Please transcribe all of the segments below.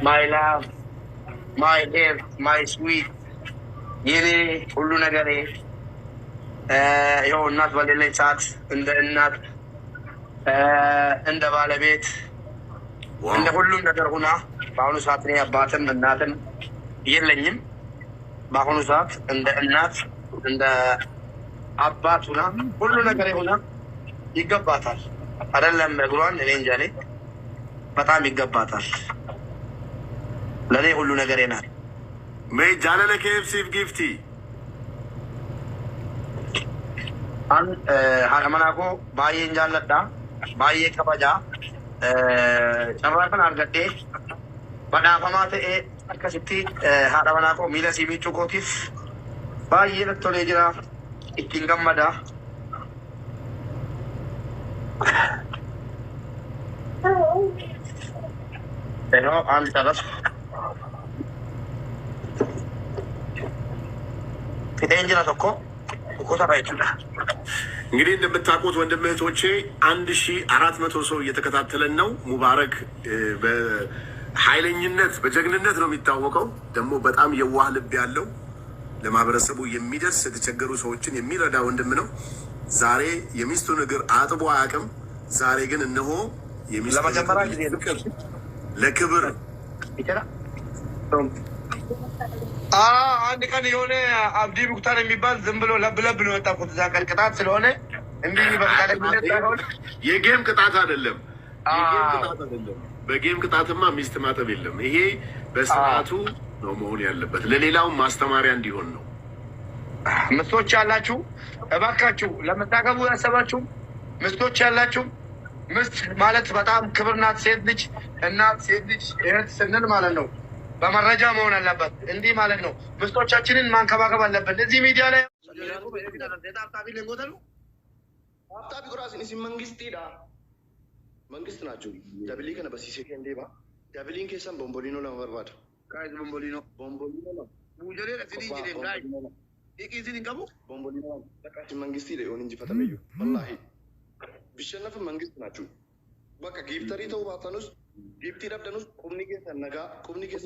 my love, my dear, my sweet የኔ ሁሉ ነገሬ ይኸው እናት በሌለኝ ሰዓት እንደ እናት እንደ ባለቤት እንደ ሁሉም ነገር ሁና በአሁኑ ሰዓት እኔ አባትም እናትም የለኝም። በአሁኑ ሰዓት እንደ እናት እንደ አባት ሁና ሁሉ ነገር ሁና ይገባታል። አይደለም እግሯን እኔ እንጃ እኔ በጣም ይገባታል። ለኔ ሁሉ ነገሬ ናት። मैं जाने KFC Gifty an haadha koo baay'een jaalladha, baay'ee kabaja. Carraa kana argadhee badhaafamaa ta'ee akkasitti haadha manaa koo miila sii miiccuu kootiif baay'ee natti tolee jira, ittiin gammada. Yeroo aan carasu fixeen jira tokko kukuusa jechuudha. እንግዲህ እንደምታውቁት ወንድም እህቶቼ 1400 ሰው እየተከታተለን ነው። ሙባረክ በኃይለኝነት በጀግንነት ነው የሚታወቀው። ደግሞ በጣም የዋህ ልብ ያለው ለማህበረሰቡ የሚደርስ የተቸገሩ ሰዎችን የሚረዳ ወንድም ነው። ዛሬ የሚስቱን እግር አጥቦ አያውቅም። ዛሬ ግን እነሆ ለመጀመሪያ ጊዜ ለክብር አንድ ቀን የሆነ አብዲ ሙክታር የሚባል ዝም ብሎ ለብለብ ነው የወጣኩት። እዛ ቀን ቅጣት ስለሆነ እንዲህ በፈቃደኝነት ሳይሆን የጌም ቅጣት አይደለም። በጌም ቅጣትማ ሚስት ማጠብ የለም። ይሄ በስርዓቱ ነው መሆን ያለበት፣ ለሌላውም ማስተማሪያ እንዲሆን ነው። ምስቶች ያላችሁ እባካችሁ ለምታገቡ ያሰባችሁ ምስቶች ያላችሁ፣ ምስት ማለት በጣም ክብር ናት። ሴት ልጅ እናት፣ ሴት ልጅ እህት ስንል ማለት ነው በመረጃ መሆን አለበት። እንዲህ ማለት ነው ምስቶቻችንን ማንከባከብ አለበት። እዚህ ሚዲያ ላይ አብታቢ ቁራሲን ሲ መንግስቲዳ መንግስት ናቸው። ደብሊ ከነ በሲሴ እንዴባ ደብሊን ከሰም ቦምቦሊኖ ለማበርባድ ጋይዝ ቦምቦሊኖ ነው ሙጀሬ ለሲዲ ጂዴ ጋይ ኢኪዚን እንቀቡ ቦምቦሊኖ ተቃሽ መንግስቲ ለሆን እንጂ ፈተመዩ ወላሂ ቢሸነፍ መንግስት ናቸው። በቃ ጊፍተሪ ተው ባታኑስ ጊፍቲ ረብደኑስ ቁምኒ ከሰ ነጋ ቁምኒ ከሰ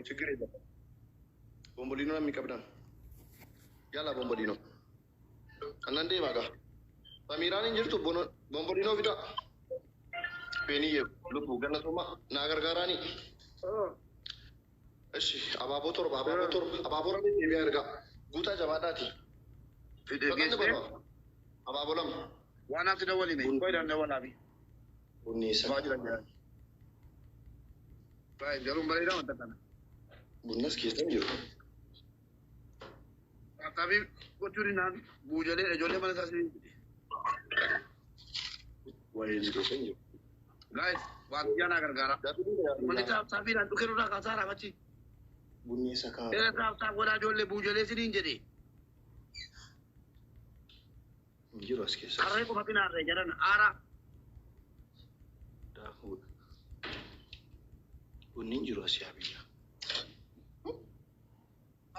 ችግር የለም። ቦምቦሊኖ ነው የሚቀብዳን ያላ ቦምቦሊኖ አናንዴ ባጋ Samiran injirtu bombolino vida. Peni ye lupu ganna soma nagar garani. Eshi ababotor ababoran ni biar ga guta jawada ti. Video game. Ababolam. Wana ti dawali ne. Koi dan dawala bi. Bunni sa. Baik, jarum balik dah mata kana. Bunnas kisan jo. Tapi kau curi nan, bujale mana sasi. Guys, waktu yang agar garap. Mereka sapi dan tukar udah kasar apa sih? Bunyi sekali. Mereka sapi udah jual bujale sini jadi. Jelas kisah. Karena aku makin ada jalan arah. Dahulu. Bunyi jelas ya bila.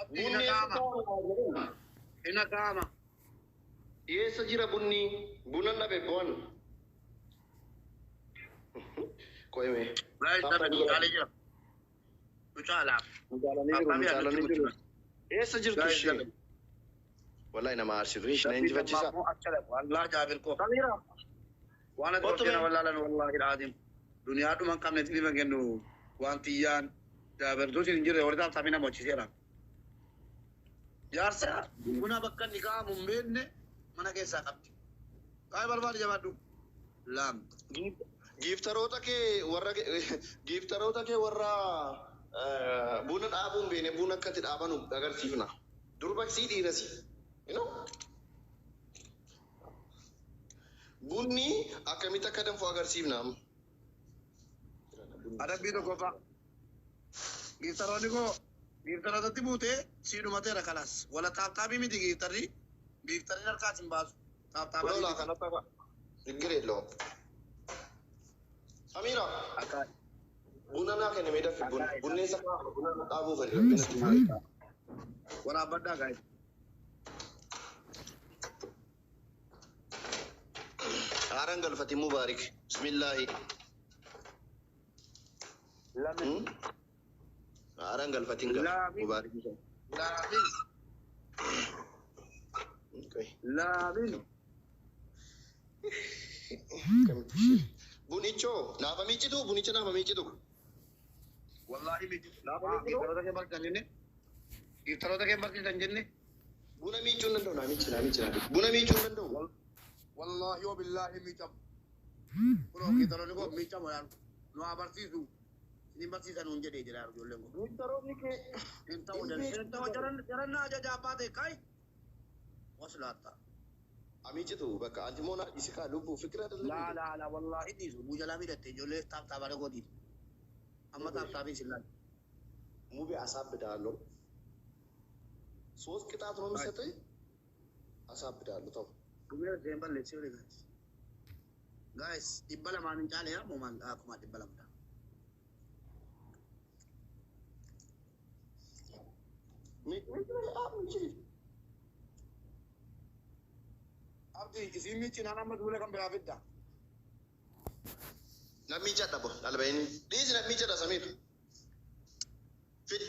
Bunyi kama. Ina kama. Ye sajira bunni bunan na bebon. Koi me. Guys, tapi niकाले जो. कुछ आलाप. निकाला नहीं. Ye sajir tushi. Wallahi na maarshi rish na inji vachisa. अच्छा लगा. अल्लाह जाबिर को. वाला तो क्या वाला लन वल्लाह العظيم. दुनिया तो मंग हमने तीन मंगे नो. वांतियान जाबिर तो इंजर है और दाम साबिना मोची से रहा. यार से गुना बक्का निकाह मुंबई ने mana keessa qabdi. Kaay barbaade jabaadhu. Lam. Giftaroota kee warra buna dhaabuun beene buna akkatti dhaabanu agarsiifna. Durbaqsii dhiirasi. You know? Bunni akkamitti akka danfu agarsiifna. Adabbii tokko fa'a. Giftaroonni koo giftarootatti buutee siidhumateera kalas. Wala taaptaabii miti giftarri. Giftarri harkaatiin baasu. Taaptaabii. Lola kanatti akka. Ingiree loo. Amira. Akka. Buna naa kenne mee dafi buna. Bunneen sakaa buna dhaabuu fedhe. Waraabaddaa gaa'e. Haaraan galfati mubaarik. Bismillaahi. Lamin. Arang galfatinga. Lamin. Mubarak. Lamin. Okay. Lamin. Bunicho, nama michi tu. Wallahi miti. Lamin Ah, itu. kita ke barkan jenne. Kita ke barkan jenne. Buna michu nando, namichi. Buna michu nando. Wallahi wa billahi mitam. Kuno kita ko mitam yan. No abarsisu. Ini barsisan unje de jira jolle ko. Bintaro ni ke. Enta jaran na aja japate kai. Waslata. Amici tu, baka anti mona isika lubu fikra da La wallahi di su bujala mi dette jolle tap tabare ko di. Amma tap tabi sillan. mu bi አሳብዳለሁ ሶስት ቅጣት ነው የሚሰጠኝ አሳብዳለሁ ተው Kumira zemba le chole guys dibbala manin chale ya moman akuma dibbala mata abdi isi mi china na madule kam bela fitta namicha dabo albayni dizi namicha da samir fit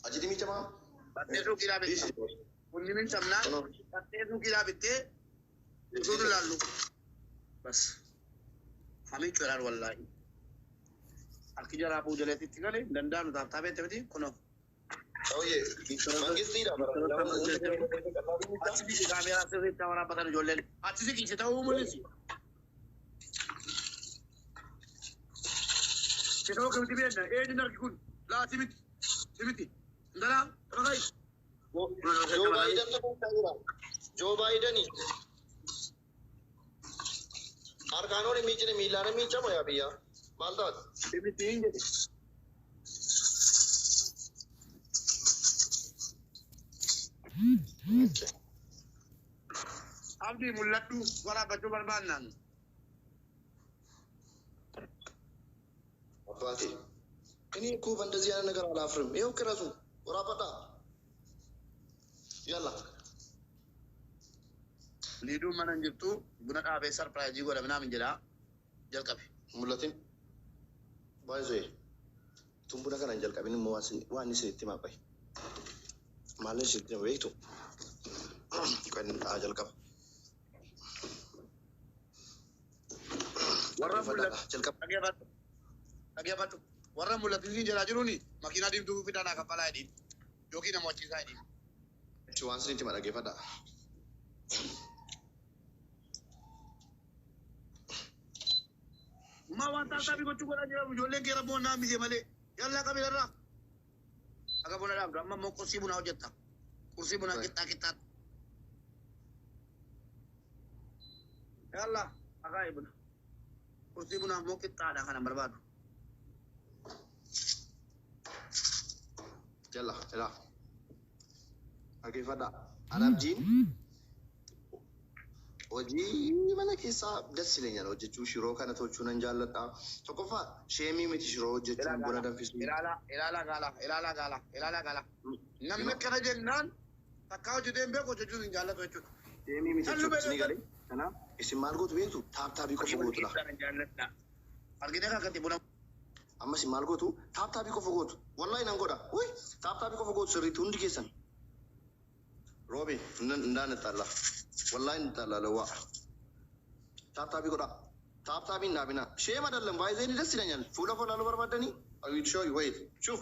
ajidi micha ma battesu kila bitta kunni min samna battesu kila bitte sudu lallu bas hami chorar wallahi alkijara abu jale titigale dandanu tabe tebedi kono oye mangis tidak Achi bisi kamera se tawara padan jolle achi se kinse tawu mulisi Kita ke TV na dinar kun la simiti ndala ragai Joe Biden to kaya Joe Biden ni arkano ni michi ni milane micha mo ya biya maldat simiti inge Abdi mulatu wala batu barbanan Abati ini ku እንደዚህ አይነት ነገር አላፍርም ይሄው ክረሱ ወራበታ ያላ lidu manan jirtu buna dhabe surprise go da min jira jalqabe mulatin baizoi tumbuna kana jalqabin mo wani sirti ma bai malin sirti ma waitu kan jalqab warra mulat jalqab agabatu warra mulat ni jira jiruni makina dim du fitana ka pala di yoki na mochi sai di cuan sirti ma dage fada ma wanta tabi ko tugo jira jolle gera bona mi male yalla kabira aga bona da amma mo kursi buna hojetta kursi buna kita yalla aga ibuna kursi buna mo kita ada kana barbadu yalla yalla age fada arab jin Oji mana kisa das ilenya hojjechuu shiroo kana tolchuun jaalladha. Tokkoffaa sheemii miti shiroo hojjechuun buna danfisu. Ilaala gala. Namni kana jennaan takkaa hojjeteen beeku hojjechuun hin jaallatu jechuudha. Sheemii miti jechuun ni galee. Kanaaf isin maal gootu beektu taaptaabii qofa gootu dha. Argitee kan katti buna. Amma isin maal gootu taaptaabii qofa gootu. Wallahi nan godha. Uy taaptaabii qofa gootu sirriitti hundi keessan. Roobi ndaan ittaalla. Wallahi ittaalla lawwa. Taaptaabii godha. Taaptaabii hin dhaabina. Sheema dallan baay'ee ni dassi danyan. Fuula laaluu barbaadanii. I will show you wait. Shuf.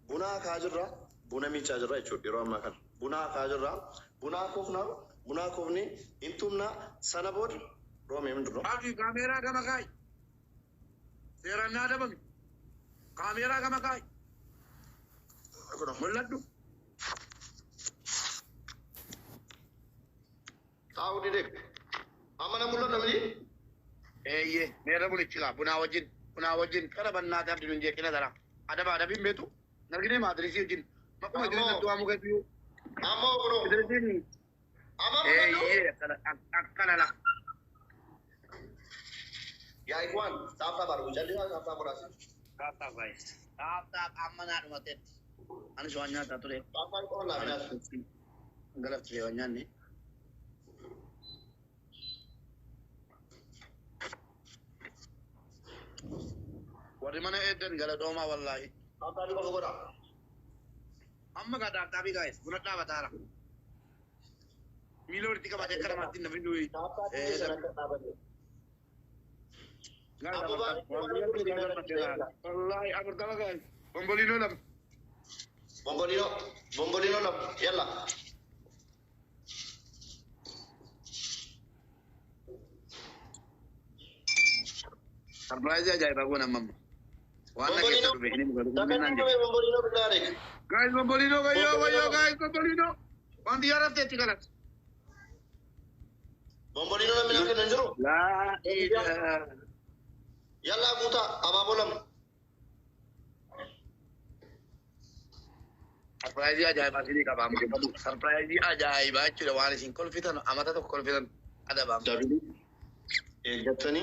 Buna kaa jirra. Buna miichaa jirra jechuudha yeroo ammaa kana. Buna kaa jirra. Buna koofna. Buna koofni intumna sana booda. Roomee mindurro. Abdi kaameeraa gama kaayi. Seeraan naa dabami. Kaameeraa gama kaayi. Mul'adhu. Tahu didek. Amma na mul'ata mini. Eeyyee meerra bulichila bunaa wajjin qara bannaati abdi nun jeeqina dara. Adabin beetu. Narginee maadrisii wajjin. Maquma jireenya du'aa muka biyyuu. Amma bro. Idrisiin. Amma Eeyyee akkana la. Ya ikwan, taapa baru. Jadi taapa berhasil. Taap guys. Taap amma naa dhumateetti. Ani so'an nyaataa ture. Taapa itu lah benar. Galatti yoo nyaanne. Warri mana eeddan gala doomaa wallaahi. Apa ni kau dah? Amma ka tapi guys, bulat na batara. Milor tika baca kara mati na bindu. Wallahi aku tahu guys. Bombolino lam. Bombolino lam. Yalla. Surprise aja bago na mama. Wala kita tuh ini bukan Bombolino benar. Guys, Bombolino kayo guys, Bombolino. Wanti harap teh tikalat. Bombolino na milang kinanjuro. La ilaha. Yalla buta, apa bolam? Surprise aja pasti ka bam. Surprise aja iba cuy wali sing konfitan amata to konfitan ada bam. Gatani.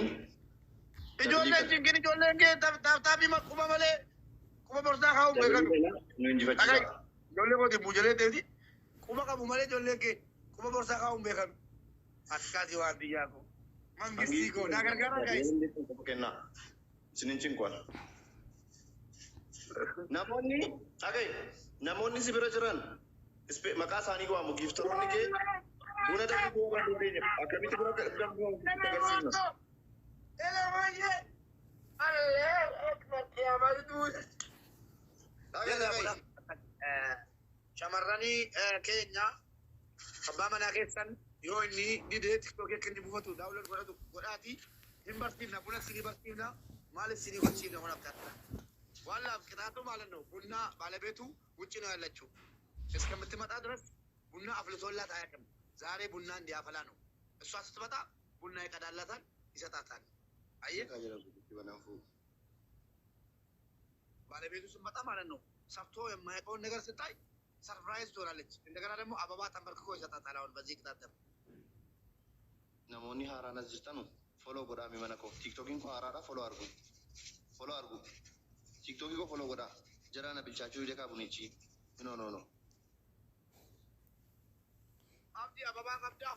Ijolle jingini jolle nge tapi kuma male kuma borda kau bekan. Agak jolle ko di bujale tadi. Kuma ka bumale jolle ke kuma borda kau bekan. Aska diwadi aku. Manggisi ko nagar-gara guys. Kena. Sinin cingkwan. Namoonni si bira jiran maqaa isaanii waamu giiftaroonni kee buna danfuu waan dandeenye akkamitti bira danfuu agarsiifna. Shamarranii keenya abbaa manaa keessan yoo inni didee tiktokii akka inni buufatu daawulan godhatu godhaati hin barsiifna buna sinii barsiifna maaliif sinii barsiifna kun abtaata ዋላፍ ቅጣቱ ማለት ነው። ቡና ባለቤቱ ውጭ ነው ያለችው እስከምትመጣ ድረስ ቡና አፍልቶላት አያውቅም። ዛሬ ቡና እንዲያፈላ ነው። እሷ ስትመጣ ቡና ይቀዳላታል፣ ይሰጣታል። አየህ ባለቤቱ ስትመጣ ማለት ነው። ሰርቶ የማያውቀውን ነገር ስታይ ሰርፕራይዝ ትሆናለች። እንደገና ደግሞ አበባ ተንበርክኮ ይሰጣታል። አሁን በዚህ ቅጣት namoonni haaraanas jirtanu foloo godhaa mana koo tiktokiin koo haaraadha foloo argu TikTok ko follow goda jara na bilchaachuu deekaa bunichi no abdi ababa qabda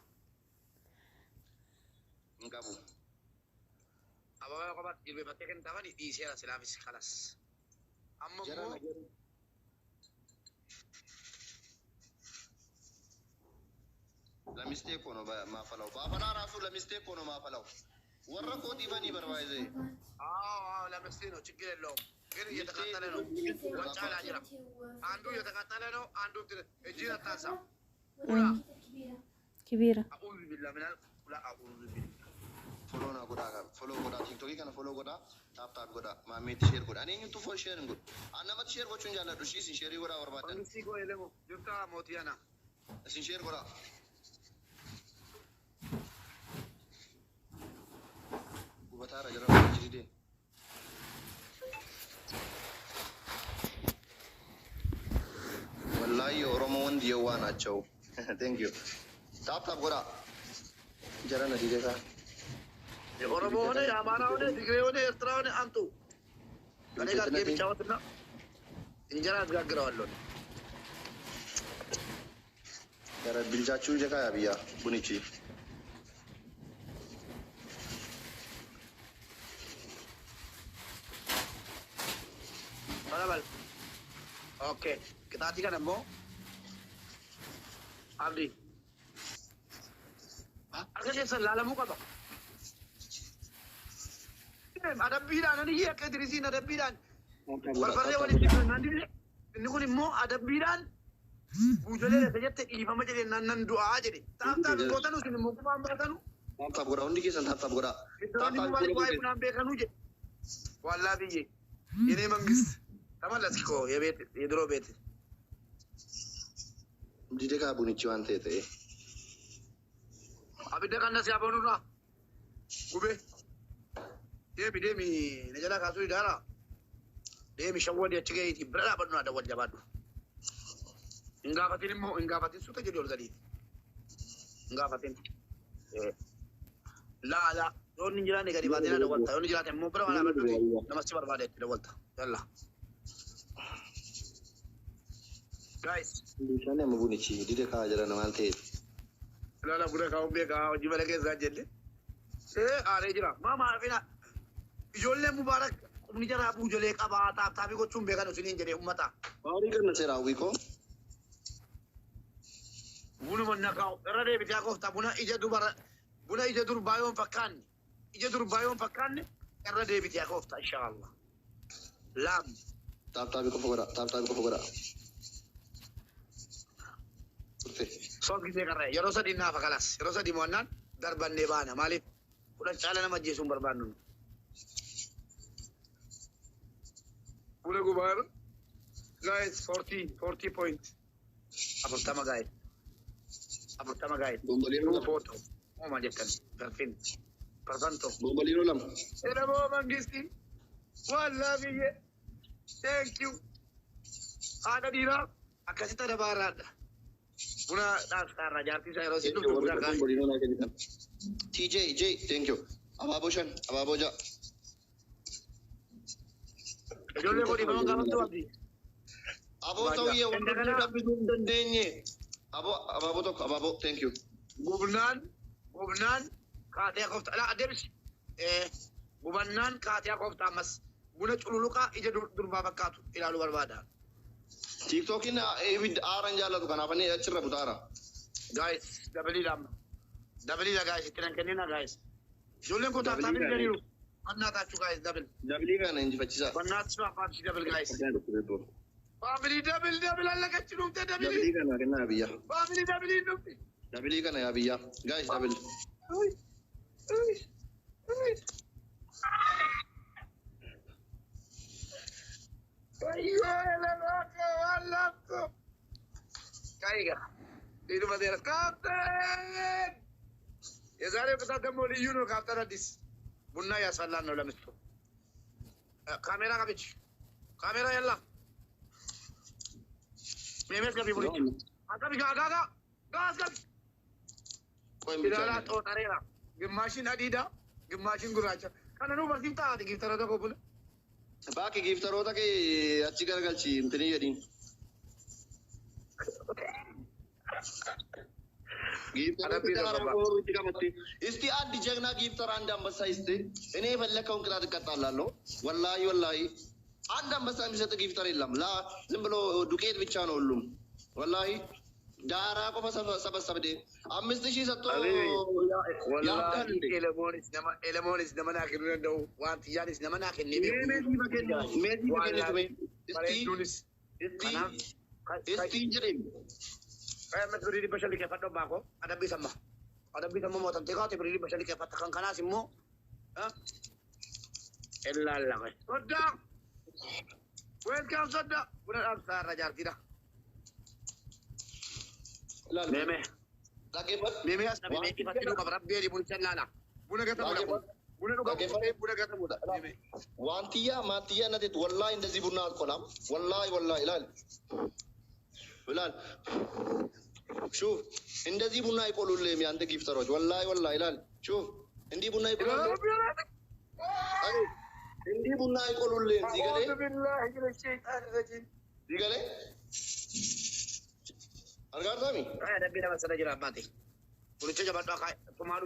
ngabu ababa qabat ilbe batte kan tawani di sera silafis khalas amma mo la mistake kono ma falaw ba fala rasu la mistake kono ma falaw warra ko divani barwaize la mistake no ችግር የለውም ግን እየተቃጠለ ነው። ወጫላ ጅራ አንዱ እየተቃጠለ ነው። አንዱ እጅን አታንሳ ቁላ كبيرة أعوذ بالله من لا أعوذ بالله follow goda TikTok kana follow goda tap goda ma met share goda ani tu for share ngod anna mat share gochun jala du shi sin share goda warbadan si ko elemo jufta motiana sin share goda ubatara jara jide wallahi ኦሮሞ ወንድ የዋ ናቸው። ቴንክ ዩ ታፕ ጎዳ ጀራ ነው ዲዴታ የኦሮሞ ሆነ የአማራ ሆነ ትግሬ ሆነ ኤርትራ ሆነ አምጡ እኔ ጋር የሚጫወትና እንጀራ አስጋግረዋለሁ። ጀራ ቢልጃችሁ ጀካ ያብያ ቡኒቺ ባላባል ኦኬ ቅጣት ይከ ደግሞ አብዲ አርገሽ ሰላለሙ ቀባ adabbiidhaan ani akka idrisiin adabbiidhaan barbarree walitti dhufnaan dibne inni kun immoo adabbiidhaan buujolee lafa jette dhiifama jedhe nan du'aa jedhe taaptaaf gootanuu isin immoo kumaan baatanu taaptaaf godha hundi keessan taaptaaf godha iddaan immoo maaliif waa'ee bunaan beekanuu jedhe ዋላ ብዬ የኔ መንግስት ተመለስክ እኮ የቤት የድሮ ቤት ዲዴካ ቡኒቺ ዋንተ ተይ አብደ ቀነስ ያበኑና ጉቤ deemi na jala kaasuu idaara deemi shawwadi achi gaheeti bira dhaabannoo adda wal jabaadhu hin gaafatin immoo hin gaafatin suuta jedhi ol gadiiti hin gaafatin laala yoo inni jiraanne gadi baatee na dawwalta yoo inni jiraate immoo bira waan dhaabadhuti namatti barbaade itti dawwalta yalla guys bishaan amma bunichi didekaa jira namaan ta'e ilaala buna kaa'uun beekaa hojii mala keessaa jenne aaree jira maama arfina ijoollee mubaarak Akni jara bujolee qabaa taaptaabii gochuun beekan isiniin jedhee ummata. Maarii kan seeraa wiikoo. Bunuma naqaa'u irra deebitee koofta buna ija durbaayoon fakkaanne irra deebitee koofta inshaallah. Laam. Taaptaabii qofa godha. Taaptaabii qofa godha. Soos gisee qarree yeroo sadii naafa kalas yeroo sadii mo'annaan darbannee baana maaliif kudhan caala nama ajjeesuun barbaannu. Buna gubaar guys 40 point. Afurtama guys. Bomboliinoo Foto. Oma jettan garfin. Parfanto. Bomboliinoo lama. Edaboo mangisti. Wallaa biyye. Thank you. Haadha dhiiraa akkasitti dabaaraadha. Buna dhaabsaarra jaartii isaa yeroo isin dhuftu buna gaa'e. Bomboliinoo naa kennitan. TJ, thank you. Abaaboo 5, abaaboo 6. Ijoollee godhii banuun gaafatu abdii. Aboo ta'uyyee wantoonni dhabbisuu hin dandeenye. Abaaboo tokko, abaaboo, thank you. Gubnaan kaatee koofta. Alaa adeemsi. Gubannaan kaatee koofta ammas. Buna cululuqaa ija durbaa fakkaatu ilaaluu barbaada. TikTokin ibidda aaran jaallatu kanaaf inni achirra kutaara. Guys, dabiliidha guys, itti nan kennina guys. Ijoolleen kun taaftaanii jedhaniiru. Annaa taachuu guys, dabil. Dabilii kana injifachiisa. Bannaatti afaansi dabil guys. Faamilii dabil allaqachi dhufte dabili. Dabilii kana kennaa biyya. Faamilii dabilii dhufte. Dabilii kana yaa biyya. Guys, dabil. Wallafko. Caiga. Itu madera. Kapten. የዛሬ ቅጣት ደግሞ ልዩ ነው። ካፕተን አዲስ ቡና ያስፈላል ነው ለምስቱ ካሜራ ጋብች ካሜራ ያላ ሜሜት ጋቢ ቡኒ አጋቢ ጋጋ ጋጋ ኢላላ ጦጣሬራ ግማሽን አዲዳ ግማሽን ጉራቻ ከነኑ በሲምታ ጊፍተራ ተቆቡለ ባቂ ጊፍተሮታ ከ አቺ ገርገልቺ እንትን ይዲን እስቲ አንድ ጀግና ጊፍተር አንድ አንበሳ ይስጥ። እኔ የፈለከውን ቅጣት እቀጣላለሁ። ወላሂ አንድ አንበሳ የሚሰጥ ጊፍተር የለም። ዝም ብሎ ዱቄት ብቻ ነው ሁሉም። ወላሂ ዳራ ቆፈ ሰበሰብደ 5000 ሰጥቶ ኤለሞኒስ ነመናክ እንደው ዋንትያኒስ ነመናክ ኔ እስቲ እንጀረኝ Met berdiri basalik efat do bako ada bisa mo motam teko te berdiri basalik efat kan kana simo ella kai soda welcome soda udah absar rajar tidak meme meme asna meme ifat do kabar beri bun cellala buna gata muda meme wantiya matiya nate wallahi እንደዚህ ቡና አልቆላም wallahi ይላል ብላል ሹፍ እንደዚህ ቡና አይቆሉልህም ያንተ ጊፍተሮች ወላሂ ይላል ሹፍ እንዲህ ቡና አይቆሉልህም እንዲህ ቡና አይቆሉልህም ዚገሌ አርጋርታሚ ደቢና መሰለ ጅራ አባቴ ቁልጭ ጀባዶ ቱማሉ